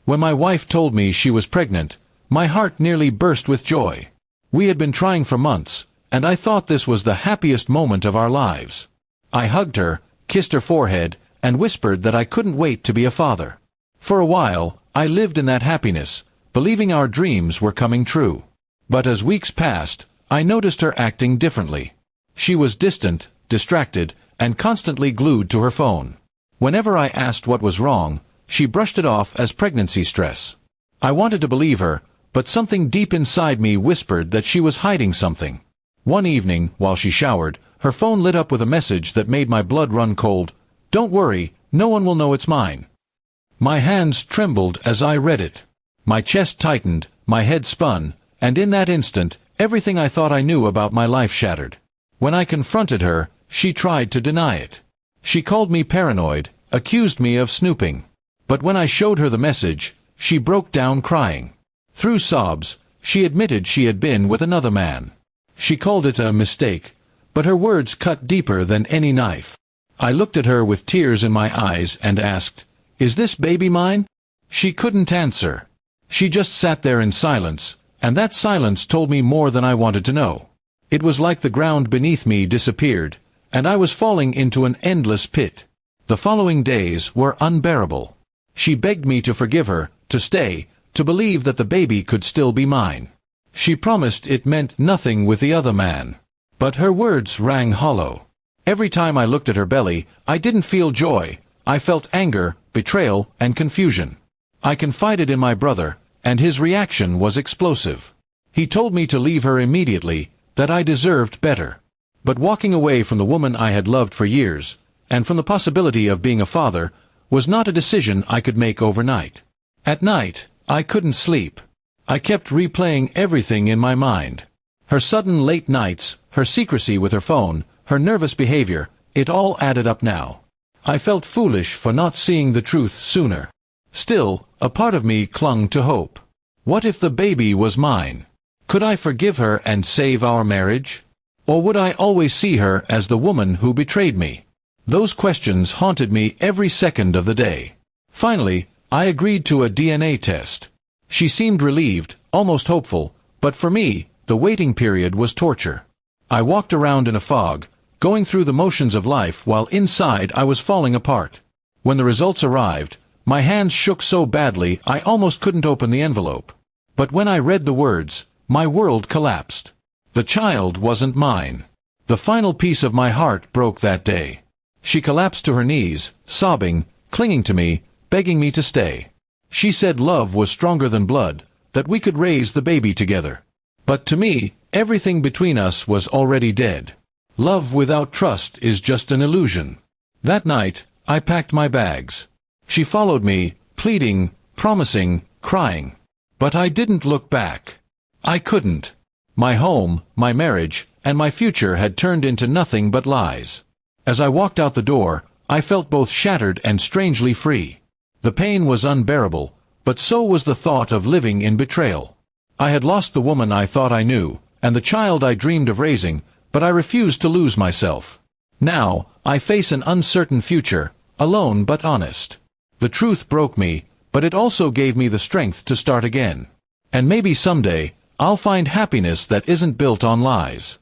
When my wife told me she was pregnant, my heart nearly burst with joy. We had been trying for months, and I thought this was the happiest moment of our lives. I hugged her, kissed her forehead, and whispered that I couldn't wait to be a father. For a while, I lived in that happiness, believing our dreams were coming true. But as weeks passed, I noticed her acting differently. She was distant, distracted, and constantly glued to her phone. Whenever I asked what was wrong, she brushed it off as pregnancy stress. I wanted to believe her, but something deep inside me whispered that she was hiding something. One evening, while she showered, her phone lit up with a message that made my blood run cold. "Don't worry, no one will know it's mine." My hands trembled as I read it. My chest tightened, my head spun, and in that instant, everything I thought I knew about my life shattered. When I confronted her, she tried to deny it. She called me paranoid, accused me of snooping. But when I showed her the message, she broke down crying. Through sobs, she admitted she had been with another man. She called it a mistake, but her words cut deeper than any knife. I looked at her with tears in my eyes and asked, "Is this baby mine?" She couldn't answer. She just sat there in silence, and that silence told me more than I wanted to know. It was like the ground beneath me disappeared, and I was falling into an endless pit. The following days were unbearable. She begged me to forgive her, to stay, to believe that the baby could still be mine. She promised it meant nothing with the other man. But her words rang hollow. Every time I looked at her belly, I didn't feel joy. I felt anger, betrayal, and confusion. I confided in my brother, and his reaction was explosive. He told me to leave her immediately, that I deserved better. But walking away from the woman I had loved for years, and from the possibility of being a father, was not a decision I could make overnight. At night, I couldn't sleep. I kept replaying everything in my mind. Her sudden late nights, her secrecy with her phone, her nervous behavior, it all added up now. I felt foolish for not seeing the truth sooner. Still, a part of me clung to hope. What if the baby was mine? Could I forgive her and save our marriage? Or would I always see her as the woman who betrayed me? Those questions haunted me every second of the day. Finally, I agreed to a DNA test. She seemed relieved, almost hopeful, but for me, the waiting period was torture. I walked around in a fog, going through the motions of life while inside I was falling apart. When the results arrived, my hands shook so badly I almost couldn't open the envelope. But when I read the words, my world collapsed. The child wasn't mine. The final piece of my heart broke that day. She collapsed to her knees, sobbing, clinging to me, begging me to stay. She said love was stronger than blood, that we could raise the baby together. But to me, everything between us was already dead. Love without trust is just an illusion. That night, I packed my bags. She followed me, pleading, promising, crying. But I didn't look back. I couldn't. My home, my marriage, and my future had turned into nothing but lies. As I walked out the door, I felt both shattered and strangely free. The pain was unbearable, but so was the thought of living in betrayal. I had lost the woman I thought I knew, and the child I dreamed of raising, but I refused to lose myself. Now, I face an uncertain future, alone but honest. The truth broke me, but it also gave me the strength to start again. And maybe someday, I'll find happiness that isn't built on lies.